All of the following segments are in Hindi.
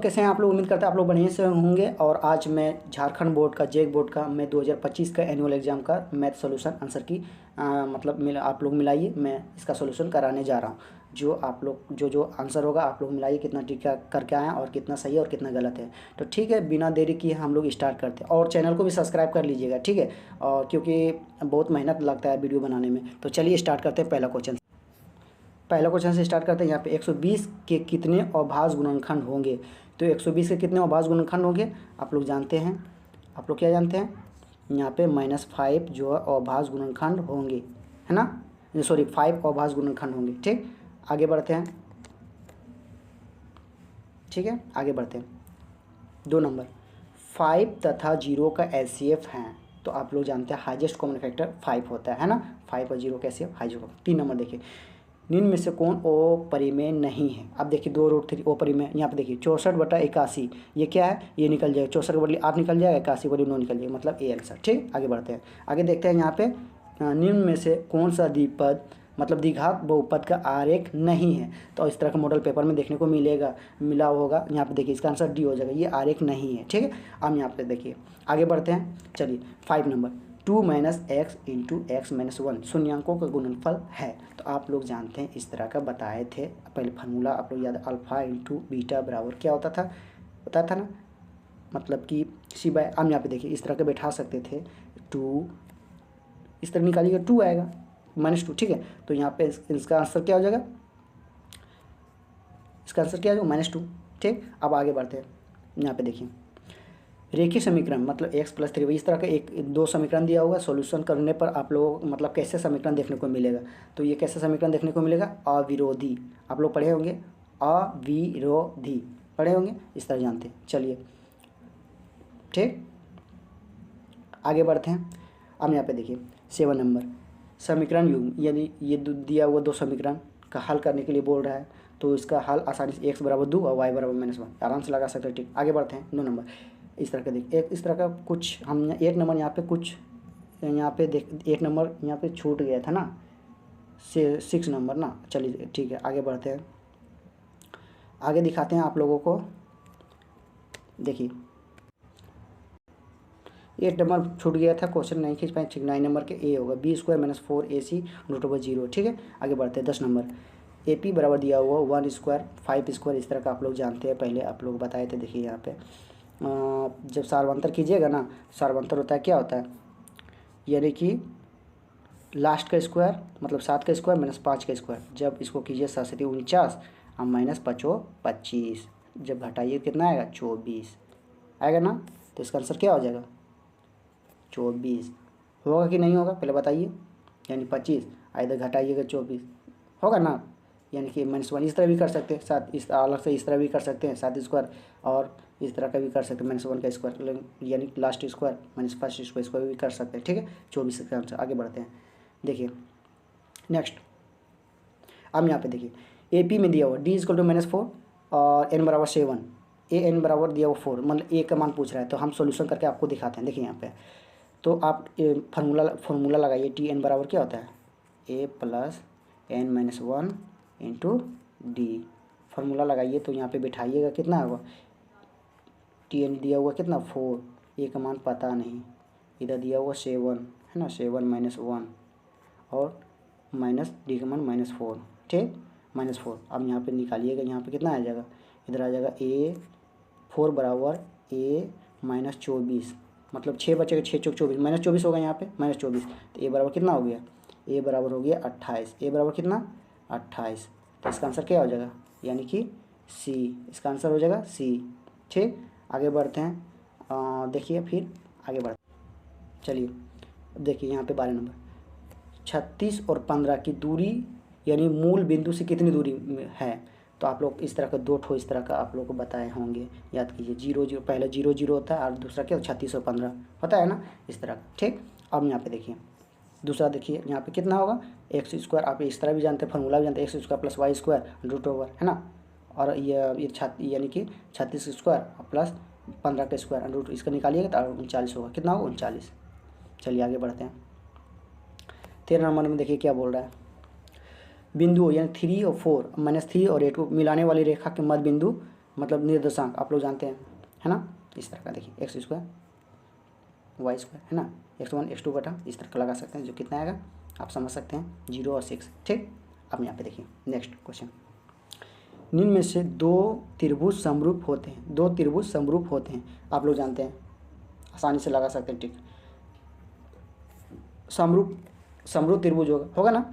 दोस्तों कैसे हैं आप लोग, उम्मीद करते हैं आप लोग बढ़िया से होंगे। और आज मैं झारखंड बोर्ड का जेक बोर्ड का मैं 2025 का एनुअल एग्ज़ाम का मैथ सॉल्यूशन आंसर की आप लोग मिलाइए, मैं इसका सॉल्यूशन कराने जा रहा हूँ। जो आप लोग जो आंसर होगा आप लोग मिलाइए, कितना ठीक करके आए हैं और कितना सही है और कितना गलत है। तो ठीक है, बिना देरी किए हम लोग स्टार्ट करते हैं। और चैनल को भी सब्सक्राइब कर लीजिएगा, ठीक है। और क्योंकि बहुत मेहनत लगता है वीडियो बनाने में। तो चलिए स्टार्ट करते हैं। पहला क्वेश्चन से स्टार्ट करते हैं। यहाँ पे 120 के कितने अभाज्य गुणनखंड होंगे। तो 120 के कितने अभाज्य गुणनखंड होंगे आप लोग जानते हैं। आप लोग क्या जानते हैं, यहाँ पे -5 जो है अभाज्य गुणनखंड होंगे, है ना। सॉरी 5 अभाज्य गुणनखंड होंगे। ठीक, आगे बढ़ते हैं। ठीक है, आगे बढ़ते हैं। 2 नंबर 5 तथा 0 का एचसीएफ है। तो आप लोग जानते हैं हाईएस्ट कॉमन फैक्टर 5 होता है ना। 5 और 0 का एचसीएफ हाईएस्ट। 3 नंबर देखिए, निम्न में से कौन ओ परिमेय नहीं है। अब देखिए 2√3 ओ परिमेय। यहाँ पे देखिए 64/81, ये क्या है, ये निकल जाएगा। 64 के बदले आप निकल जाएगा, 81 के बदले 9 निकल जाएगा, मतलब ए आंसर। ठीक, आगे बढ़ते हैं। आगे देखते हैं यहाँ पे निम्न में से कौन सा द्विपद मतलब द्विघात बहुपद का आरेख नहीं है। तो इस तरह का मॉडल पेपर में देखने को मिला होगा। यहाँ पे देखिए इसका आंसर डी हो जाएगा, ये आरेख नहीं है। ठीक है, अब यहाँ पे देखिए आगे बढ़ते हैं। चलिए 5 नंबर 2 - x × x - 1 शून्यांकों का गुणनफल है। तो आप लोग जानते हैं इस तरह का बताए थे पहले फार्मूला, आप लोग याद, अल्फ़ा × बीटा बराबर क्या होता था, पता था ना, मतलब कि c/। हम यहाँ पे देखिए इस तरह का बैठा सकते थे। 2 इस तरह निकालिएगा, 2 आएगा -2। ठीक है, तो यहाँ पे इसका आंसर क्या हो जाएगा, इसका आंसर क्या हो जाएगा -2। ठीक, अब आगे बढ़ते हैं। यहाँ पे देखिए रेखीय समीकरण मतलब x + 3, इस तरह का 1-2 समीकरण दिया हुआ। सॉल्यूशन करने पर आप लोगों को मतलब कैसे समीकरण देखने को मिलेगा। तो ये कैसे समीकरण देखने को मिलेगा, अविरोधी। आप लोग पढ़े होंगे, अविरोधी पढ़े होंगे, इस तरह जानते हैं। चलिए ठीक, आगे बढ़ते हैं। अब यहाँ पे देखिए 7 नंबर समीकरण युग्म, यानी ये दिया हुआ 2 समीकरण का हल करने के लिए बोल रहा है। तो इसका हल आसानी से x = 2 और y = -1 आराम से लगा सकते हैं। ठीक, आगे बढ़ते हैं। 9 नंबर इस तरह का देखिए, इस तरह का कुछ हम 1 नंबर यहाँ पे कुछ यहाँ पे देख 1 नंबर यहाँ पे छूट गया था ना, 6 नंबर ना। चलिए ठीक है, आगे बढ़ते हैं। आगे दिखाते हैं आप लोगों को। देखिए 8 नंबर छूट गया था, क्वेश्चन नहीं खींच पाए। ठीक, 9 नंबर के ए होगा b² - 4ac √0। ठीक है, आगे बढ़ते हैं। 10 नंबर AP बराबर दिया हुआ 1² 5², इस तरह का आप लोग जानते हैं, पहले आप लोग बताए थे। देखिए यहाँ पे जब सार्वंतर कीजिएगा ना, सार्वंतर होता है क्या होता है, यानी कि लास्ट का स्क्वायर मतलब 7 का स्क्वायर - 5 का स्क्वायर। जब इसको कीजिए 7 × 49 और -5 25, जब घटाइए कितना आएगा 24 आएगा ना। तो इसका आंसर क्या हो जाएगा 24। होगा कि नहीं होगा पहले बताइए, यानी 25 इधर घटाइएगा 24 होगा ना, यानी कि -1 इस तरह भी कर सकते हैं, 7 इस अलग से इस तरह भी कर सकते हैं 7², और इस तरह का भी कर सकते हैं -1 का स्क्वायर, यानी लास्ट स्क्वायर -1 स्क्वायर भी कर सकते हैं। ठीक है, 24 का आंसर। आगे बढ़ते हैं। देखिए नेक्स्ट, अब यहाँ पे देखिए AP में दिया हुआ d = -4 और n = 7, an बराबर दिया हुआ 4, मतलब a का मान पूछ रहा है। तो हम सॉल्यूशन करके आपको दिखाते हैं। देखिए यहाँ पे तो आप फार्मूला लगाइए। Tn बराबर क्या होता है, a + n - 1 × d। फार्मूला लगाइए तो यहाँ पे बिठाइएगा, कितना होगा, Tn दिया हुआ कितना 4, a का मान पता नहीं, इधर दिया हुआ 7 है ना, 7 - 1 और -d का मान -4। ठीक, -4। अब यहाँ पे निकालिएगा, यहाँ पे कितना आ जाएगा, इधर आ जाएगा a4 बराबर a - 24, मतलब 6 बचेगा, 6 × 4 24 -24 होगा यहाँ पे -24। तो a बराबर कितना हो गया, a बराबर हो गया 28। a बराबर कितना 28। तो इसका आंसर क्या हो जाएगा, यानी कि C, इसका आंसर हो जाएगा C। ठीक, आगे बढ़ते हैं। देखिए फिर आगे बढ़ते, चलिए अब देखिए यहाँ पे 12 नंबर 36 और 15 की दूरी यानी मूल बिंदु से कितनी दूरी है। तो आप लोग इस तरह का 2 ठो इस तरह का आप लोग को बताए होंगे, याद कीजिए। 0 0 पहले 0 0 होता है और दूसरा क्या 36 और 15 होता है ना, इस तरह। ठीक, अब यहाँ पे देखिए दूसरा, देखिए यहाँ पे कितना होगा x², आप इस तरह भी जानते हैं, फार्मूला भी जानते हैं, x² + y² √, है ना। और ये यानी कि 36² प्लस 15 का स्क्वायर √, इसका निकालिएगा तो 39 होगा। कितना होगा 39। चलिए आगे बढ़ते हैं। 13 नंबर में देखिए क्या बोल रहा है, बिंदु यानी 3 और 4 -3 और 8 को मिलाने वाली रेखा के मध्य बिंदु मतलब निर्देशांक आप लोग जानते हैं, है ना। इस तरह का देखिए एक्स स्क्वायर वाई स्क्वायर, है ना, x1 x2 बटा इस तरह का लगा सकते हैं, जो कितना आएगा आप समझ सकते हैं, 0 और 6। ठीक, अब यहाँ पे देखिए नेक्स्ट क्वेश्चन, निम्न में से दो त्रिभुज समरूप होते हैं, दो त्रिभुज समरूप होते हैं, आप लोग जानते हैं, आसानी से लगा सकते हैं। ठीक, समरूप समरूप त्रिभुज होगा ना,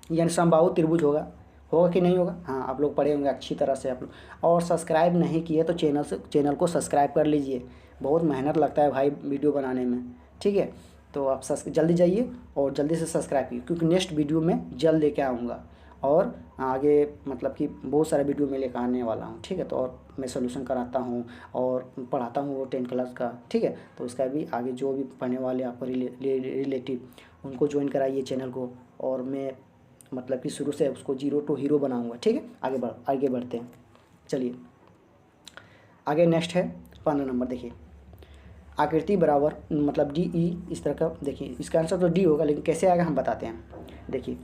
यानी समबाहु त्रिभुज होगा कि नहीं होगा। हाँ, आप लोग पढ़े होंगे अच्छी तरह से आप लोग। और सब्सक्राइब नहीं किए तो चैनल को सब्सक्राइब कर लीजिए, बहुत मेहनत लगता है भाई वीडियो बनाने में। ठीक है, तो आप जल्दी जाइए और जल्दी से सब्सक्राइब कीजिए, क्योंकि नेक्स्ट वीडियो में जल्द लेके आऊँगा और आगे मतलब कि बहुत सारे वीडियो में लेकर आने वाला हूँ। ठीक है, तो और मैं सोल्यूशन कराता हूँ और पढ़ाता हूँ वो 10 क्लास का। ठीक है, तो इसका भी आगे जो भी पढ़ने वाले आपको रिलेटिव उनको ज्वाइन कराइए चैनल को, और मैं मतलब कि शुरू से उसको 0 टू हीरो बनाऊंगा। ठीक है, आगे बढ़ते हैं। चलिए आगे नेक्स्ट है 15 नंबर। देखिए आकृति बराबर मतलब डी ई, इस तरह का देखिए, इसका आंसर तो डी होगा, लेकिन कैसे आएगा हम बताते हैं। देखिए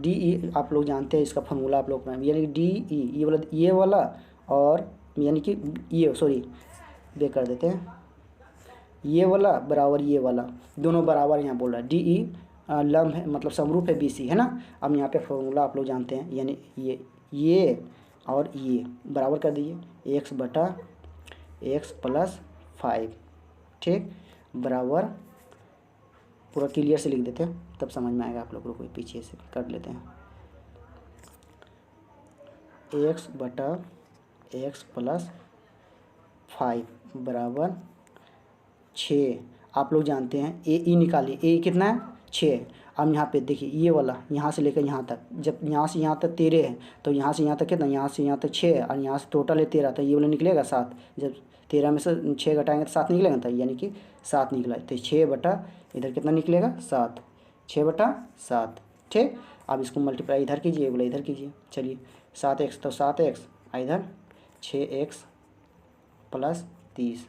डी ई आप लोग जानते हैं, इसका फॉर्मूला आप लोग, यानी डी ई ये वाला और यानी कि ये सॉरी वे कर देते हैं, ये वाला बराबर ये वाला, दोनों बराबर यहाँ बोल रहा है। डी ई लंब है मतलब समरूप है BC, है ना। अब यहाँ पे फॉर्मूला आप लोग जानते हैं, यानी ये और ये बराबर कर दीजिए, x बटा x प्लस 5। ठीक, बराबर पूरा क्लियर से लिख देते हैं, तब समझ में आएगा आप लोगों को, पीछे से कर लेते हैं, x बटा x प्लस 5 बराबर 6। आप लोग जानते हैं ए ई निकालिए, ए कितना है 6। अब यहाँ पे देखिए ये वाला यहाँ से लेकर यहाँ तक, जब यहाँ से यहाँ तक 13 है तो यहाँ से यहाँ तक कितना, यहाँ से यहाँ तक 6 है, और यहाँ से टोटल है 13, तो ये वाला निकलेगा 7। जब 13 में से 6 घटाएंगे तो 7 निकलेगा, तो यानी कि 7 निकला, तो 6 बटा इधर कितना निकलेगा 7, 6 बटा 7। ठीक, अब इसको मल्टीप्लाई इधर कीजिए, बोला इधर कीजिए। चलिए 7x तो 7x, इधर 6x प्लस 30,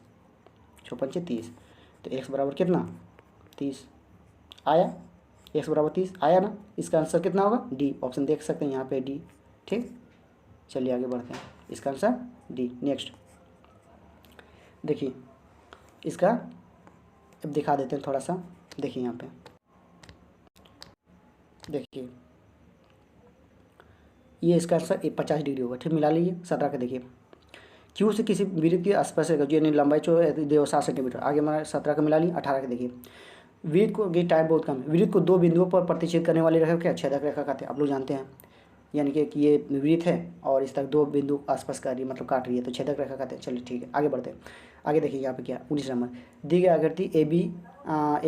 6 पंचे 30, तो x बराबर कितना 30 आया, x बराबर 30 आया ना। इसका आंसर कितना होगा डी, ऑप्शन देख सकते हैं यहाँ पे डी। ठीक, चलिए आगे बढ़ते हैं, इसका आंसर डी। नेक्स्ट देखिए इसका अब दिखा देते हैं थोड़ा सा, देखिए यहाँ पे देखिए ये इसका आंसर 50 डिग्री होगा। ठीक, मिला लीजिए 17 का। देखिए क्यू से किसी वृत्त की आसपास रहेगा, यानी लंबाई जो है 7 सेंटीमीटर, आगे हमारा 17 का मिला ली। 18 का देखिए वृत्त को, ये टाइम बहुत कम है, वृत्त को दो बिंदुओं पर प्रतिच्छेद करने वाली रेखा क्या छेदक रेखा कहते हैं, आप लोग जानते हैं, यानी कि ये वृत्त है और इस तक दो बिंदु आसपास कर रही है मतलब काट रही है, तो छेदक रेखा कहते हैं। चलिए ठीक है, आगे बढ़ते हैं। आगे देखिए यहाँ पे क्या 19 नंबर, दी गई आकृति ए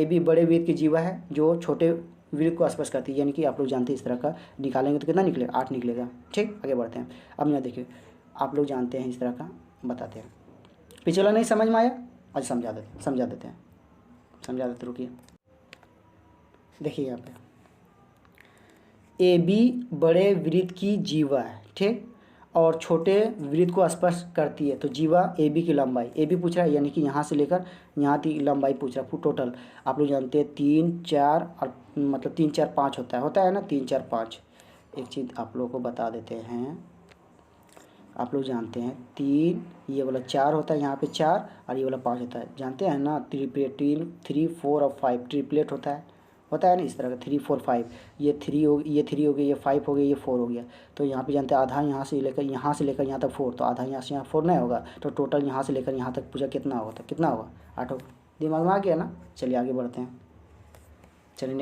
बी बड़े वृत्त की जीवा है जो छोटे वृत्त को आसपास करती है, यानी कि आप लोग जानते हैं इस तरह का निकालेंगे तो कितना निकलेगा 8 निकलेगा। ठीक, आगे बढ़ते हैं। अब यहाँ देखिए आप लोग जानते हैं इस तरह का बताते हैं, पिछला नहीं समझ में आया, आज समझा देते हैं, रुकिए। देखिए यहाँ पे ए बी बड़े वृत्त की जीवा है, ठीक, और छोटे वृत्त को स्पर्श करती है, तो जीवा ए बी की लंबाई, ए बी पूछ रहा है, यानी कि यहाँ से लेकर यहाँ की लंबाई पूछ रहा है टोटल। आप लोग जानते हैं 3 4 और मतलब 3 4 5 होता है ना, 3 4 5। एक चीज़ आप लोगों को बता देते हैं, आप लोग जानते हैं 3 ये वाला 4 होता है, यहाँ पे 4 और ये वाला 5 होता है, जानते हैं ना। 3 4 और 5 ट्रिपलेट होता है ना, इस तरह का 3 4 5, ये 3 हो गया, ये 5 हो गया, ये 4 हो गया। तो यहाँ पे जानते हैं आधा यहाँ से लेकर यहाँ तक 4, तो आधा यहाँ से यहाँ 4 नहीं होगा, तो टोटल यहाँ से लेकर यहाँ तक पूछा कितना होगा, तो कितना होगा 8 होगा। दिमाग में आ गया ना। चलिए आगे बढ़ते हैं। चलिए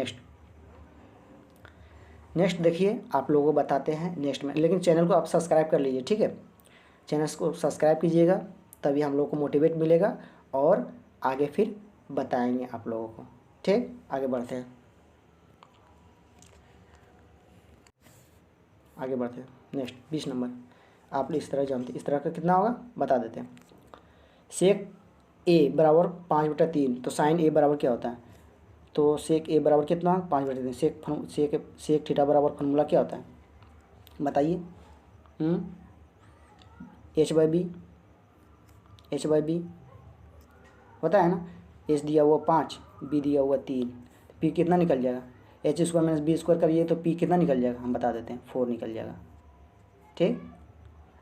नेक्स्ट देखिए आप लोगों को बताते हैं नेक्स्ट में, लेकिन चैनल को आप सब्सक्राइब कर लीजिए। ठीक है, चैनल को सब्सक्राइब कीजिएगा, तभी हम लोग को मोटिवेट मिलेगा और आगे फिर बताएंगे आप लोगों को। ठीक, आगे बढ़ते हैं। नेक्स्ट 20 नंबर, आप इस तरह जानते हैं, इस तरह का कितना होगा बता देते हैं। सेक ए बराबर 5/3, तो साइन ए बराबर क्या होता है, तो सेक ए बराबर कितना 5/3। सेक थीटा बराबर फॉर्मूला क्या होता है बताइए। h/b होता है ना, h दिया हुआ 5, b दिया हुआ 3, p कितना निकल जाएगा, h² - b² करिए तो p कितना निकल जाएगा हम बता देते हैं, 4 निकल जाएगा। ठीक,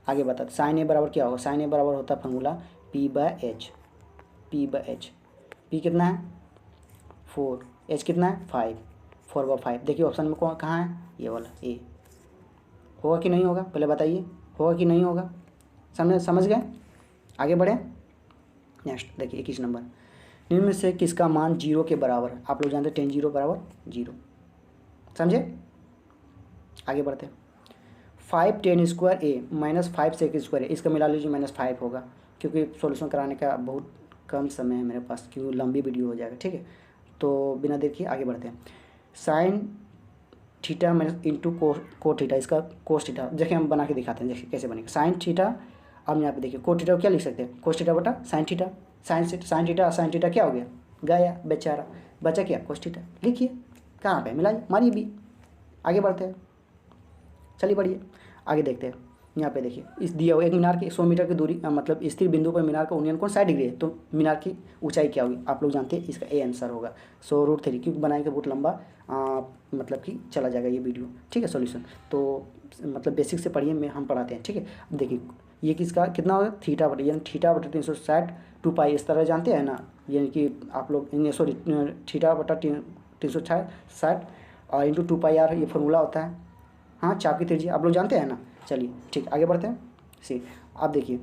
आगे बता, साइन ए बराबर क्या होगा, साइन ए बराबर होता है फॉर्मूला P/H, P/H, P कितना है 4, H कितना है 5, 4/5। देखिए ऑप्शन में कौन कहाँ है, ये वाला ए। होगा कि नहीं होगा पहले बताइए, होगा कि नहीं होगा, समझ गए। आगे बढ़े। नेक्स्ट देखिए 21 नंबर, निम्न में से किसका मान 0 के बराबर है। आप लोग जानते हैं 10 0 बराबर 0, समझे। आगे बढ़ते हैं। 5 10 स्क्वायर ए माइनस 5 सेक स्क्वायर ए, इसका मिला लीजिए -5 होगा, क्योंकि सॉल्यूशन कराने का बहुत कम समय है मेरे पास, क्योंकि लंबी वीडियो हो जाएगा, ठीक है। तो बिना देखिए आगे बढ़ते हैं। साइन थीटा माइनस इंटू को थीटा, इसका कोस थीटा देखिए हम बना के दिखाते हैं, देखिए कैसे बनेगा। साइन थीटा, अब यहाँ पे देखिए को थीटा को क्या लिख सकते हैं, कोस थीटा बटा साइन थीटा, साइन थीटा क्या हो गया, गया बेचारा, बचा क्या कोस थीटा। लिखिए कहाँ पे मिलाइए, मारिए भी। आगे बढ़ते हैं, चलिए बढ़िए आगे देखते हैं। यहाँ पे देखिए इस दिया हुआ एक मीनार की 100 मीटर की दूरी मतलब स्थिर बिंदु पर मीनार का उन्नयन कोण 60 डिग्री है, तो मीनार की ऊंचाई क्या होगी, आप लोग जानते हैं, इसका ए आंसर होगा 100√3, क्योंकि बनाएंगे बहुत लंबा मतलब कि चला जाएगा ये वीडियो, ठीक है। सॉल्यूशन तो मतलब बेसिक से पढ़िए, में हम पढ़ाते हैं, ठीक है। अब देखिए ये किसका कितना होगा, थीटा बटे, यानी थीटा बटे 360 2 इस तरह जानते हैं ना, यानी कि आप लोग सॉरी थीटा बटा 360 और इंटू 2πr ये फॉर्मूला होता है। हाँ चाप की त्रिज्या आप लोग जानते हैं ना। चलिए ठीक आगे बढ़ते हैं। सी आप देखिए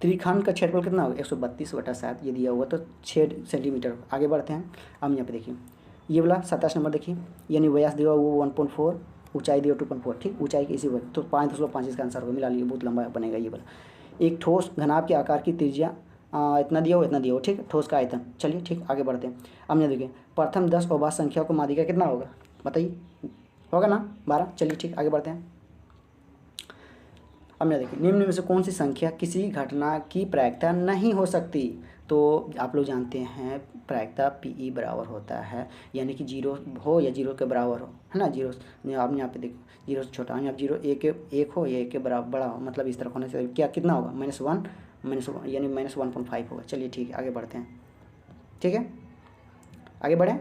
त्रिखंड का क्षेत्रफल कितना होगा 132/7, ये दिया हुआ तो 6 सेंटीमीटर। आगे बढ़ते हैं। अब यहाँ पे देखिए ये वाला 27 नंबर देखिए, यानी व्यास दिया हुआ वो 1.4, ऊंचाई दिया 2.4, ठीक। ऊंचाई की इसी वजह तो 5.5 इसका आंसर होगा, मिला लिए बहुत लंबा बनेगा ये वाला। एक ठोस घनाभ के आकार की त्रिज्या इतना दिया हो, ठीक। ठोस का आयतन, चलिए ठीक आगे बढ़ते हैं। अब यहाँ देखिए प्रथम 10 अवभाज्य संख्या को माध्यिका कितना होगा बताइए, होगा ना 12। चलिए ठीक आगे बढ़ते हैं। अब यहाँ देखिए निम्न में से कौन सी संख्या किसी घटना की प्रायिकता नहीं हो सकती। तो आप लोग जानते हैं प्रायिकता PE बराबर होता है, यानी कि 0 हो या 0 के बराबर हो, है ना। 0 आप यहाँ पे देखो 0 से छोटा, यहाँ 0 1 हो या 1 के बराबर बड़ा हो, मतलब इस तरफ होने से क्या कितना होगा -1 यानी -1.5 होगा। चलिए ठीक है आगे बढ़ते हैं, ठीक है आगे बढ़ें।